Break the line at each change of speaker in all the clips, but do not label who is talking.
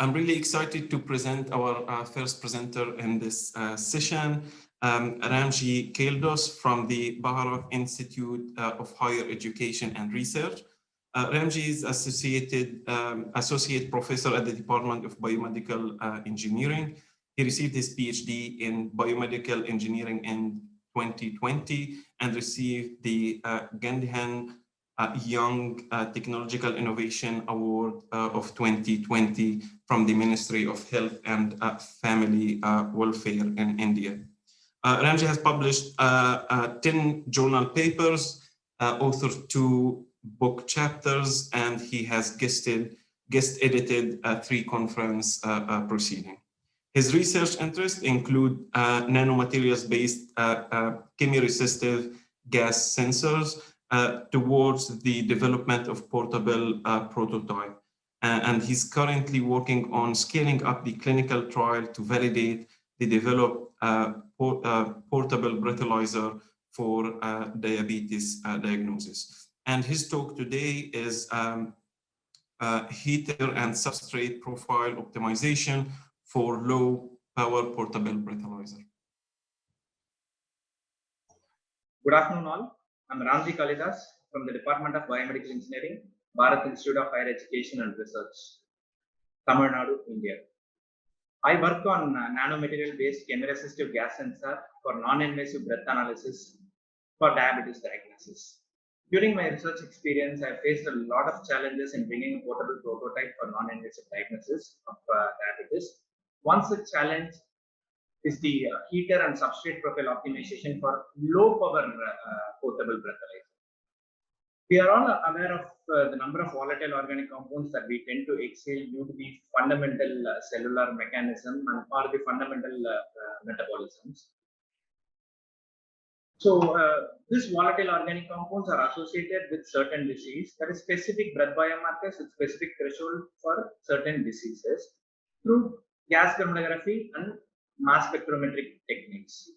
I'm really excited to present our first presenter in this session, Ramji Keildos from the Baharov Institute of Higher Education and Research. Ramji is associate professor at the Department of Biomedical Engineering. He received his PhD in biomedical engineering in 2020 and received the Gandhian Young Technological Innovation Award of 2020 from the Ministry of Health and Family Welfare in India. Ramji has published 10 journal papers, authored 2 book chapters, and he has guest edited 3 conference proceedings. His research interests include nanomaterials-based chemiresistive gas sensors towards the development of portable prototype. And he's currently working on scaling up the clinical trial to validate the developed portable breathalyzer for diabetes diagnosis. And his talk today is heater and substrate profile optimization for low power portable breathalyzer.
Good afternoon all. I'm Ramji Keildos from the Department of Biomedical Engineering, Bharat Institute of Higher Education and Research, Tamil Nadu, India. I work on nanomaterial-based chemiresistive gas sensor for non-invasive breath analysis for diabetes diagnosis. During my research experience, I faced a lot of challenges in bringing a portable prototype for non-invasive diagnosis of diabetes. One such challenge is the heater and substrate profile optimization for low power portable breathalyzer. We are all aware of the number of volatile organic compounds that we tend to exhale due to the fundamental cellular mechanism or the fundamental metabolisms. So these volatile organic compounds are associated with certain disease. There is specific breath biomarkers with specific threshold for certain diseases through gas chromatography and mass spectrometric techniques.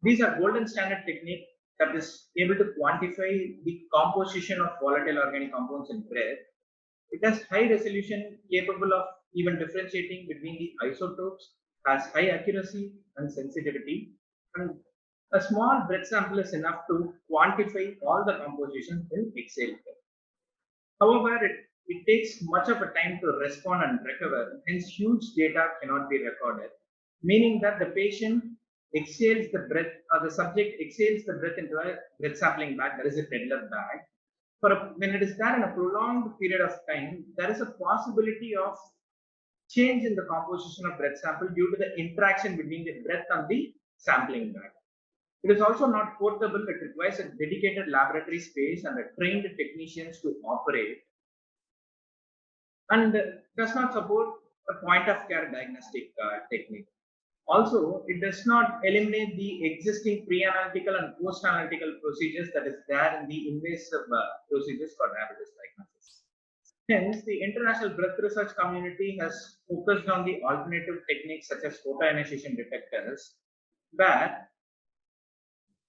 These are golden standard technique that is able to quantify the composition of volatile organic compounds in breath. It has high resolution, capable of even differentiating between the isotopes, has high accuracy and sensitivity, and a small breath sample is enough to quantify all the compositions in exhale. However, it takes much of a time to respond and recover, hence huge data cannot be recorded, meaning that the patient exhales the breath, or the subject exhales the breath into a breath sampling bag, that is a peddler bag. When it is there in a prolonged period of time, there is a possibility of change in the composition of breath sample due to the interaction between the breath and the sampling bag. It is also not portable. It requires a dedicated laboratory space and trained technicians to operate, and does not support a point of care diagnostic technique. Also, it does not eliminate the existing pre-analytical and post-analytical procedures that is there in the invasive procedures for diabetes diagnosis. Hence, the international breath research community has focused on the alternative techniques such as photoionization detectors, where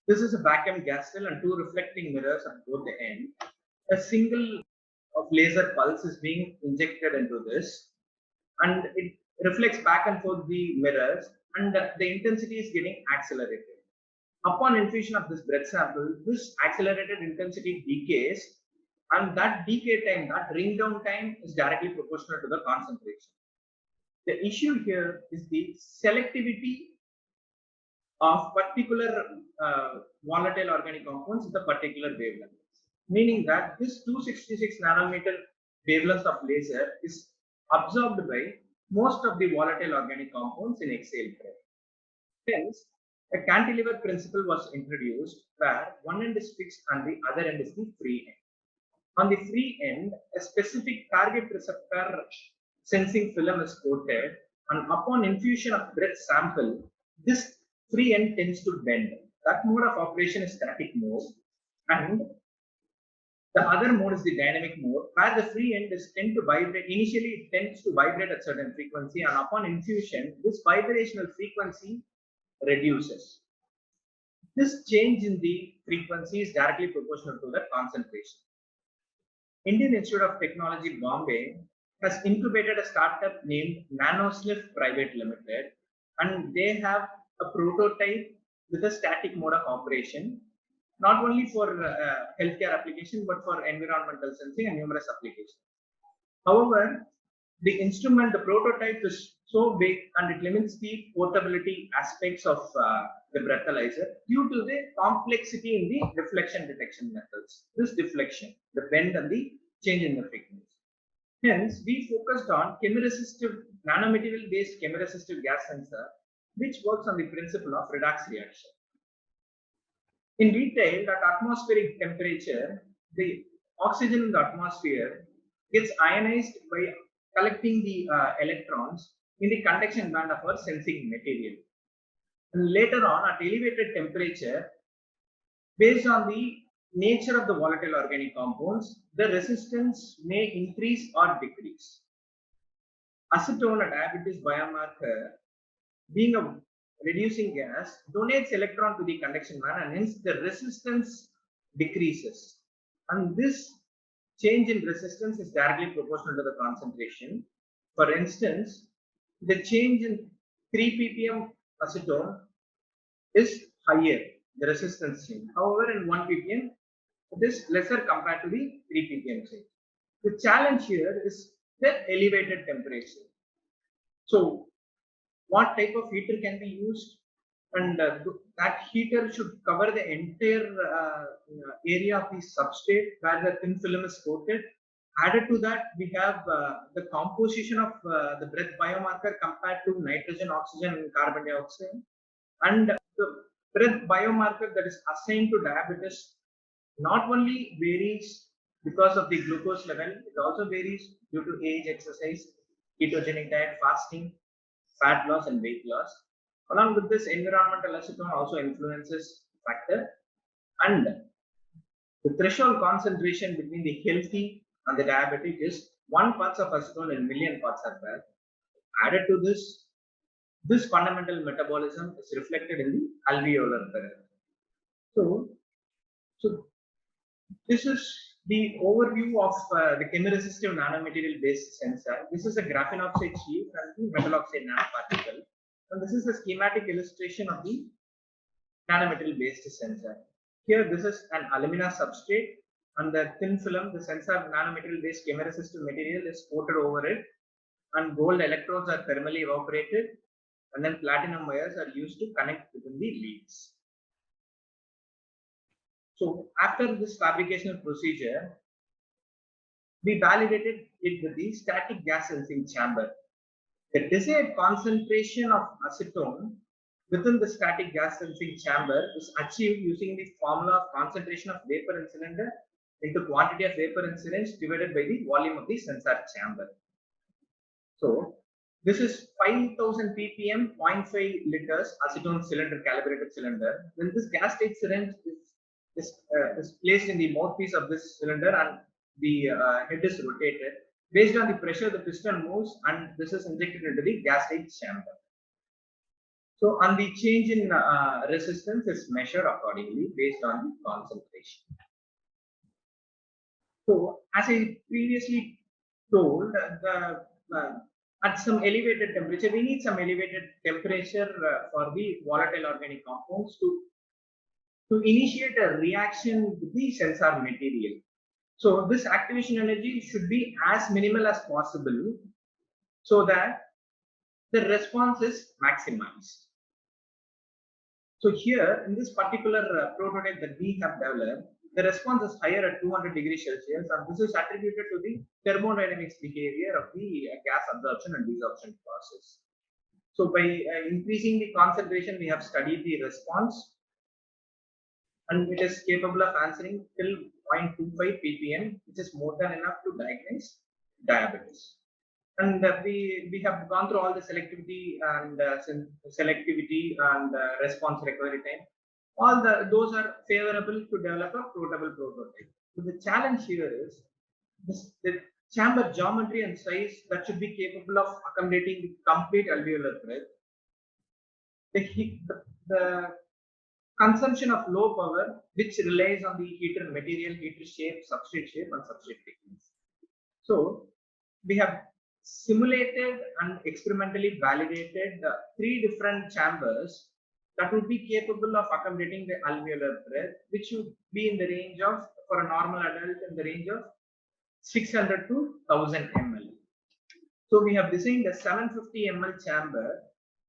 this is a vacuum gas cell and 2 reflecting mirrors at both the end. A single of laser pulse is being injected into this, and it reflects back and forth the mirrors, and the intensity is getting accelerated. Upon infusion of this breath sample, this accelerated intensity decays, and that decay time, that ring down time, is directly proportional to the concentration. The issue here is the selectivity of particular volatile organic compounds with a particular wavelength, meaning that this 266 nanometer wavelength of laser is absorbed by most of the volatile organic compounds in exhale breath. Hence, a cantilever principle was introduced where one end is fixed and the other end is the free end. On the free end, a specific target receptor sensing film is coated, and upon infusion of breath sample, this free end tends to bend. That mode of operation is static mode, and the other mode is the dynamic mode, where the free end is tend to vibrate. Initially, it tends to vibrate at certain frequency, and upon infusion, this vibrational frequency reduces. This change in the frequency is directly proportional to the concentration. Indian Institute of Technology, Bombay, has incubated a startup named NanoSniff Private Limited, and they have a prototype with a static mode of operation, not only for healthcare application, but for environmental sensing and numerous applications. However, the instrument, the prototype is so big and it limits the portability aspects of the breathalyzer due to the complexity in the deflection detection methods. This deflection, the bend and the change in the frequency. Hence, we focused on chemiresistive, nanomaterial-based chemiresistive gas sensor, which works on the principle of redox reaction. In detail, at atmospheric temperature, the oxygen in the atmosphere gets ionized by collecting the electrons in the conduction band of our sensing material. And later on, at elevated temperature, based on the nature of the volatile organic compounds, the resistance may increase or decrease. Acetone, a diabetes biomarker, being a reducing gas, donates electron to the conduction band and hence the resistance decreases. And this change in resistance is directly proportional to the concentration. For instance, the change in 3 ppm acetone is higher, the resistance change. However, in 1 ppm, it is lesser compared to the 3 ppm change. The challenge here is the elevated temperature. So, what type of heater can be used? And that heater should cover the entire area of the substrate where the thin film is coated. Added to that, we have the composition of the breath biomarker compared to nitrogen, oxygen, and carbon dioxide. And the breath biomarker that is assigned to diabetes not only varies because of the glucose level, it also varies due to age, exercise, ketogenic diet, fasting, fat loss, and weight loss. Along with this, environmental acetone also influences factor, and the threshold concentration between the healthy and the diabetic is 1 parts of acetone in million parts of breath. Added to this, this fundamental metabolism is reflected in the alveolar breath. So this is the overview of the chemiresistive nanomaterial based sensor. This is a graphene oxide sheet and the metal oxide nanoparticle. And this is the schematic illustration of the nanomaterial based sensor. Here, this is an alumina substrate, and the thin film, the sensor nanomaterial based chemiresistive material is coated over it, and gold electrodes are thermally evaporated, and then platinum wires are used to connect within the leads. So after this fabrication procedure, we validated it with the static gas sensing chamber. The desired concentration of acetone within the static gas sensing chamber is achieved using the formula of concentration of vapor in cylinder into quantity of vapor in syringe divided by the volume of the sensor chamber. So this is 5000 ppm, 0.5 liters acetone cylinder, calibrated cylinder. When this gas state syringe is placed in the mouthpiece of this cylinder and the head is rotated, based on the pressure, the piston moves and this is injected into the gas state chamber. So, and the change in resistance is measured accordingly based on the concentration. So, as I previously told, at some elevated temperature, we need some elevated temperature for the volatile organic compounds to initiate a reaction with the sensor material. So, this activation energy should be as minimal as possible so that the response is maximized. So here in this particular prototype that we have developed, the response is higher at 200 degrees Celsius, and this is attributed to the thermodynamics behavior of the gas absorption and desorption process. So by increasing the concentration, we have studied the response, and it is capable of answering till 0.25 ppm, which is more than enough to diagnose diabetes. And we have gone through all the selectivity and response recovery time. All those are favorable to develop a portable prototype. So the challenge here is the chamber geometry and size that should be capable of accommodating the complete alveolar breath. The consumption of low power, which relies on the heater material, heater shape, substrate and substrate thickness. So we have simulated and experimentally validated 3 different chambers that would be capable of accommodating the alveolar breath, which would be in the range of, for a normal adult, in the range of 600 to 1000 ml. So we have designed a 750 ml chamber.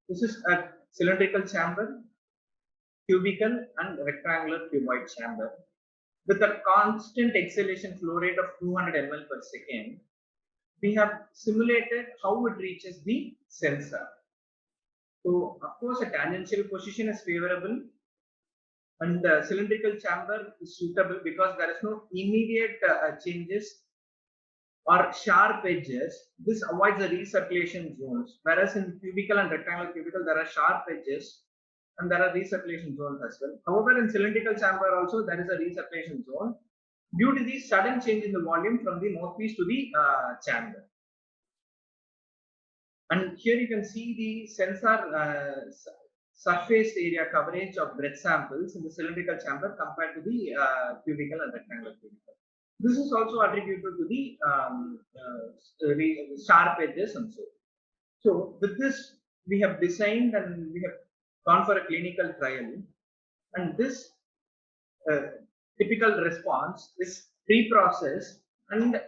This is a cylindrical chamber, cubical and rectangular cuboid chamber with a constant exhalation flow rate of 200 ml per second. We have simulated how it reaches the sensor. So of course a tangential position is favorable and the cylindrical chamber is suitable because there is no immediate changes or sharp edges. This avoids the recirculation zones, whereas in cubical and rectangular cubicle there are sharp edges and there are recirculation zones as well. However, in cylindrical chamber also there is a recirculation zone due to the sudden change in the volume from the mouthpiece to the chamber. And here you can see the sensor surface area coverage of breath samples in the cylindrical chamber compared to the cubical and rectangular cubicle. This is also attributed to the sharp edges and so. So with this, we have designed and we have gone for a clinical trial, and this typical response is pre-processed, and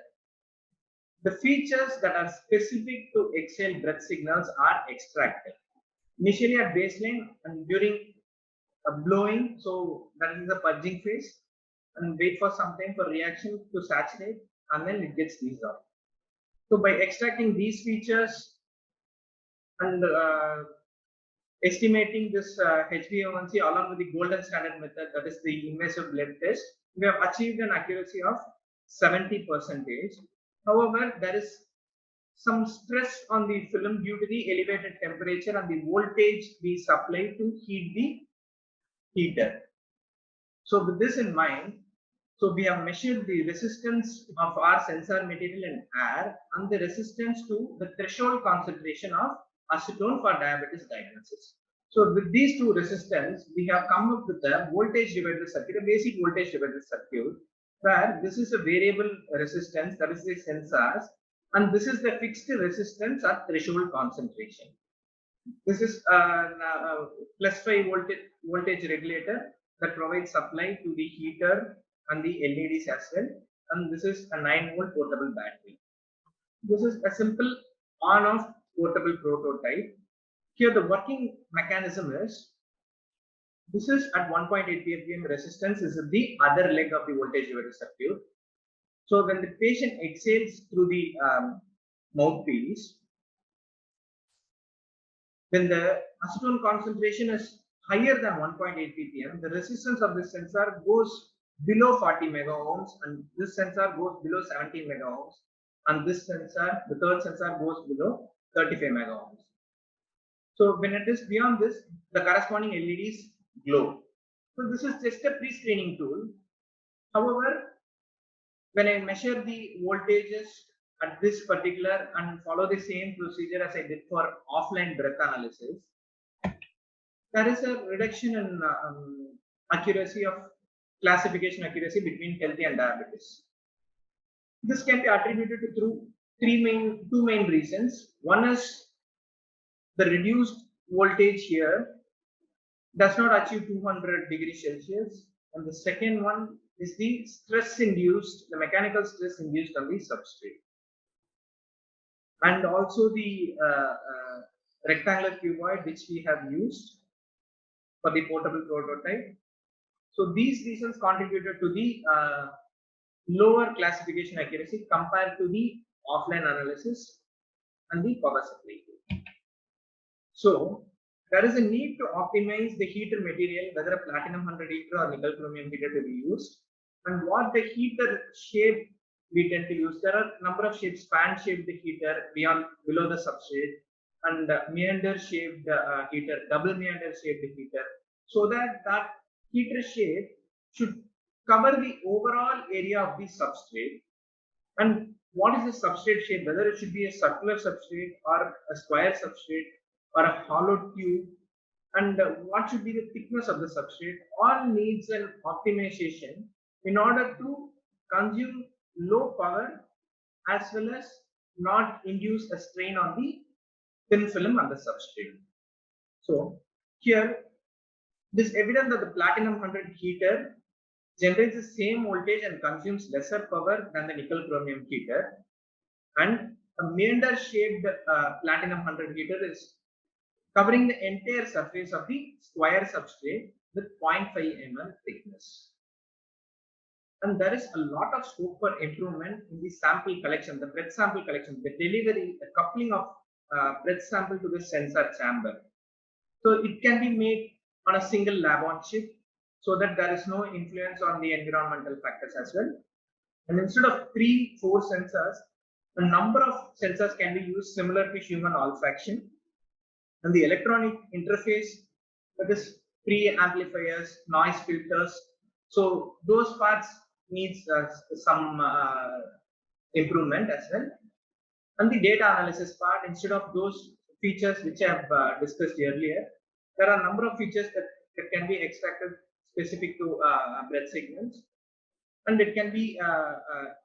the features that are specific to exhale breath signals are extracted. Initially at baseline and during blowing, so that is the purging phase, and wait for some time for reaction to saturate, and then it gets dissolved. So by extracting these features and estimating this HbA1c along with the golden standard method, that is the invasive blood test, we have achieved an accuracy of 70%. However, there is some stress on the film due to the elevated temperature and the voltage we supply to heat the heater. So with this in mind, so we have measured the resistance of our sensor material in air and the resistance to the threshold concentration of acetone for diabetes diagnosis. So with these two resistance, we have come up with a voltage divider circuit, a basic voltage divider circuit, where this is a variable resistance, that is the sensors, and this is the fixed resistance at threshold concentration. This is a +5 voltage regulator that provides supply to the heater and the LEDs as well, and this is a 9-volt portable battery. This is a simple on-off portable prototype. Here the working mechanism is, this is at 1.8 ppm resistance, is the other leg of the voltage divider circuit. So when the patient exhales through the mouthpiece, when the acetone concentration is higher than 1.8 ppm, the resistance of this sensor goes below 40 mega ohms, and this sensor goes below 70 mega ohms, and this sensor, the third sensor, goes below 35 mega ohms. So when it is beyond this, the corresponding LEDs glow. So this is just a pre-screening tool. However, when I measure the voltages at this particular and follow the same procedure as I did for offline breath analysis, there is a reduction in accuracy of classification accuracy between healthy and diabetes. This can be attributed to through two main reasons. One is the reduced voltage here does not achieve 200 degrees Celsius, and the second one is the stress induced, the mechanical stress induced on the substrate, and also the rectangular cuboid which we have used for the portable prototype. So these reasons contributed to the lower classification accuracy compared to the offline analysis and the power supply. So there is a need to optimize the heater material, whether a platinum 100 heater or nickel chromium heater to be used, and what the heater shape we tend to use. There are a number of shapes: fan shaped heater below the substrate, and meander shaped heater, double meander shaped heater, so that heater shape should cover the overall area of the substrate. And what is the substrate shape, whether it should be a circular substrate or a square substrate or a hollow tube, and what should be the thickness of the substrate, all needs an optimization in order to consume low power as well as not induce a strain on the thin film and the substrate. So here, it is evident that the platinum 100 heater generates the same voltage and consumes lesser power than the nickel chromium heater. And a meander shaped platinum 100 heater is covering the entire surface of the square substrate with 0.5 mm thickness. And there is a lot of scope for improvement in the sample collection, the breath sample collection, the delivery, the coupling of breath sample to the sensor chamber. So it can be made on a single lab on chip so that there is no influence on the environmental factors as well. And instead of 3-4 sensors, a number of sensors can be used similar to human olfaction. And the electronic interface, that is pre-amplifiers, noise filters. So those parts needs some improvement as well. And the data analysis part, instead of those features which I have discussed earlier, there are a number of features that can be extracted specific to breath signals, and it can be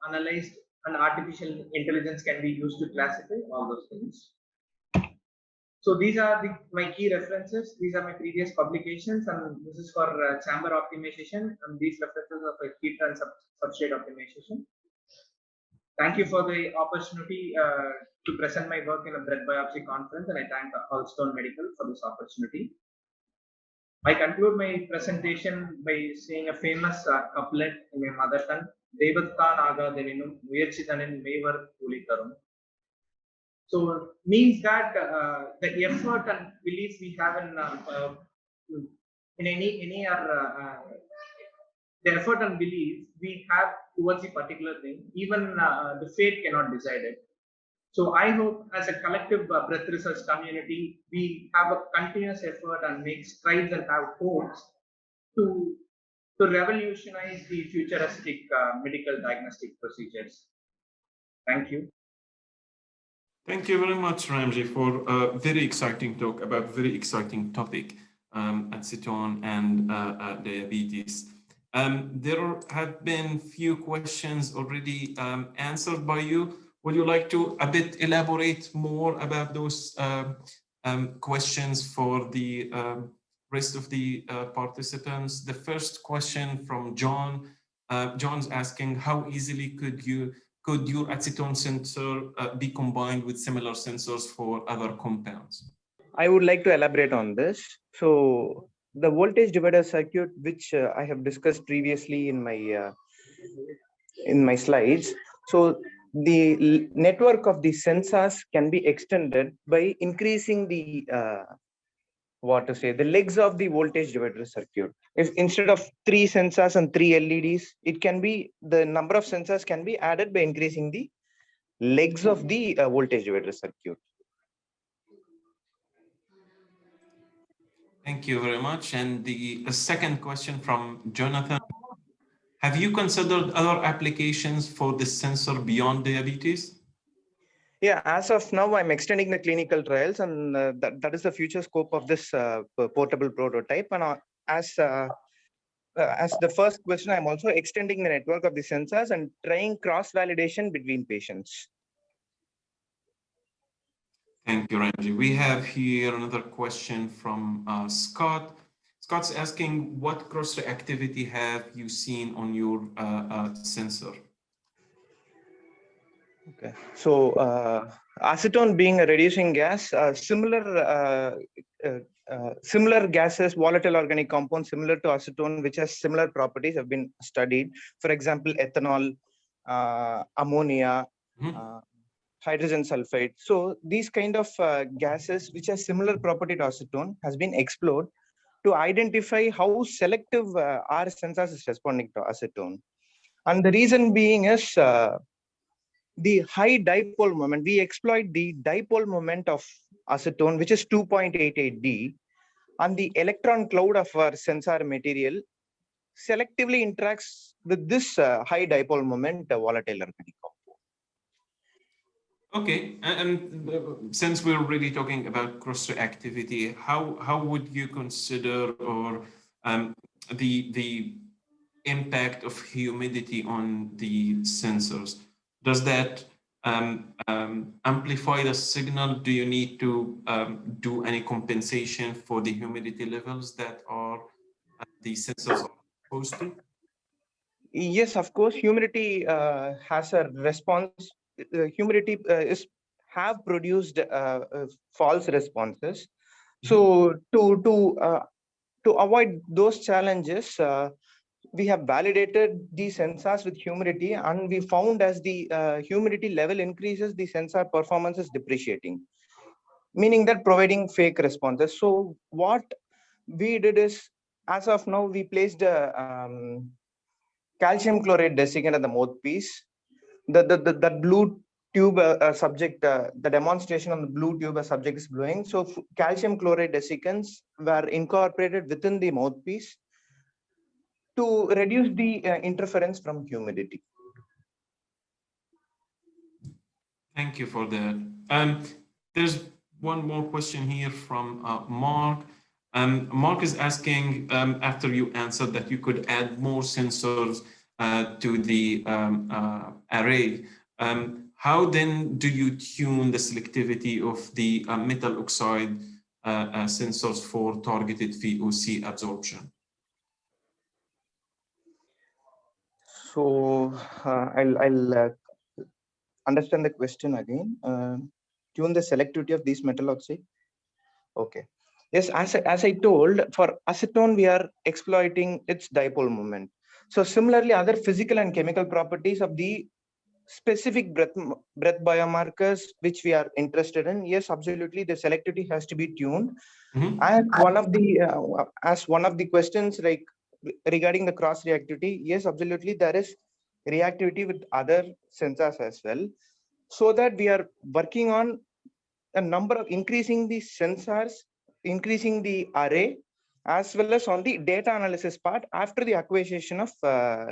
analyzed, and artificial intelligence can be used to classify all those things. So these are my key references. These are my previous publications, and this is for chamber optimization, and these references are for heat and substrate optimization. Thank you for the opportunity to present my work in a breath biopsy conference, and I thank Allstone Medical for this opportunity. I conclude my presentation by saying a famous couplet in my mother tongue, Devathan Aga Devinum, Muyarchithanin Mevar Kulitarum. So means that the effort and belief we have in any the effort and belief we have towards a particular thing, even the fate cannot decide it. So I hope as a collective breath research community, we have a continuous effort and make strides and have hopes to revolutionize the futuristic medical diagnostic procedures. Thank you.
Thank you very much, Ramji, for a very exciting talk about a very exciting topic, acetone and diabetes. There have been few questions already answered by you. Would you like to a bit elaborate more about those questions for the rest of the participants? The first question from John. John's asking, how easily could your acetone sensor be combined with similar sensors for other compounds?
I would like to elaborate on this. So the voltage divider circuit, which I have discussed previously in my slides. So the network of the sensors can be extended by increasing the the legs of the voltage divider circuit. If instead of 3 sensors and 3 LEDs, it can be the number of sensors can be added by increasing the legs of the voltage divider circuit.
Thank you very much. And the second question from Jonathan. Have you considered other applications for this sensor beyond diabetes?
Yeah, as of now, I'm extending the clinical trials, and that is the future scope of this portable prototype. And as the first question, I'm also extending the network of the sensors and trying cross-validation between patients.
Thank you, Ramji. We have here another question from Scott. Scott's asking, what cross-reactivity have you seen on your sensor?
Okay, so acetone being a reducing gas, similar gases, volatile organic compounds similar to acetone, which has similar properties, have been studied. For example, ethanol, ammonia, hydrogen sulfide. So these kind of gases, which have similar property to acetone, has been explored to identify how selective our sensors is responding to acetone. And the reason being is the high dipole moment. We exploit the dipole moment of acetone, which is 2.88 D, and the electron cloud of our sensor material selectively interacts with this high dipole moment volatile organic compound.
Okay, and since we're really talking about cross-reactivity, how would you consider or the impact of humidity on the sensors? Does that amplify the signal? Do you need to do any compensation for the humidity levels that are the sensors are supposed to?
Yes, of course, humidity has a response. Humidity is have produced false responses. So to avoid those challenges, we have validated the sensors with humidity, and we found as the humidity level increases, the sensor performance is depreciating, meaning that providing fake responses. So what we did is, as of now, we placed a calcium chloride desiccant at the mouthpiece. The blue tube subject, the demonstration on the blue tube a subject is blowing. So calcium chloride desiccants were incorporated within the mouthpiece to reduce the interference from humidity.
Thank you for that. There's one more question here from Mark. Mark is asking, after you answered that you could add more sensors to the array, how then do you tune the selectivity of the metal oxide sensors for targeted VOC absorption?
So I'll understand the question again. Tune the selectivity of these metal oxide. Okay. Yes, as I told, for acetone, we are exploiting its dipole moment. So similarly, other physical and chemical properties of the specific breath biomarkers which we are interested in, yes, absolutely, the selectivity has to be tuned. And as one of the questions, like regarding the cross reactivity, yes, absolutely, there is reactivity with other sensors as well, so that we are working on a number of increasing the sensors, increasing the array, as well as on the data analysis part after the acquisition of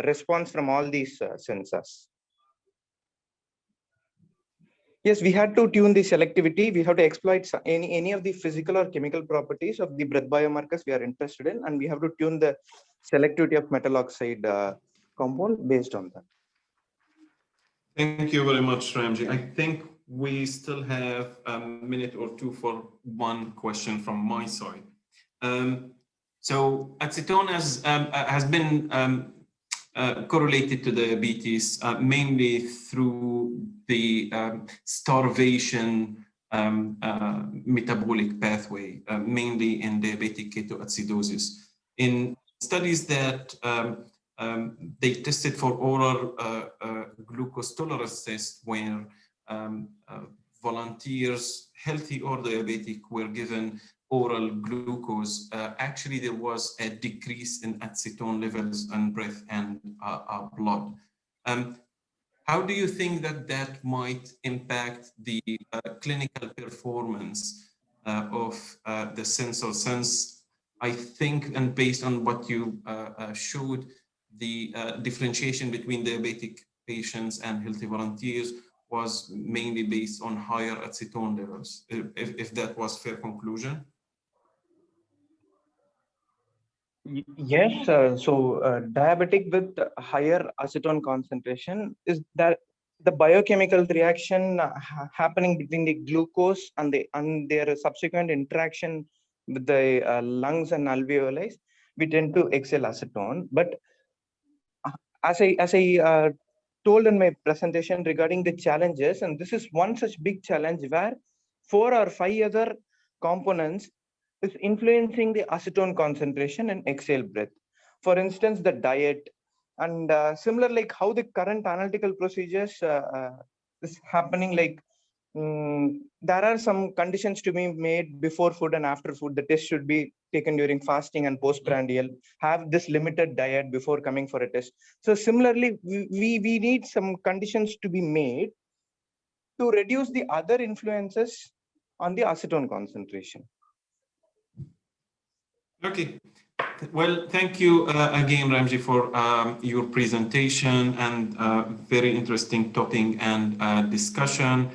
response from all these sensors. Yes, we had to tune the selectivity. We have to exploit any of the physical or chemical properties of the breath biomarkers we are interested in, and we have to tune the selectivity of metal oxide compound based on that.
Thank you very much, Ramji. I think we still have a minute or two for one question from my side. So acetone has been correlated to diabetes mainly through the starvation metabolic pathway, mainly in diabetic ketoacidosis. In studies that they tested for oral glucose tolerance test, where volunteers, healthy or diabetic, were given oral glucose. Actually, there was a decrease in acetone levels in breath and blood. How do you think that might impact the clinical performance of the sensor? Since I think, and based on what you showed, the differentiation between diabetic patients and healthy volunteers was mainly based on higher acetone levels, if that was fair conclusion?
Yes, so diabetic with higher acetone concentration is that the biochemical reaction happening between the glucose and their subsequent interaction with the lungs and alveoli. We tend to exhale acetone, but as I told in my presentation regarding the challenges, and this is one such big challenge where 4 or 5 other components is influencing the acetone concentration and exhale breath. For instance, the diet, and similar like how the current analytical procedures is happening, like there are some conditions to be made before food and after food. The test should be taken during fasting and postprandial. Have this limited diet before coming for a test. So similarly, we need some conditions to be made to reduce the other influences on the acetone concentration.
Okay. Well, thank you again, Ramji, for your presentation and very interesting topic and discussion.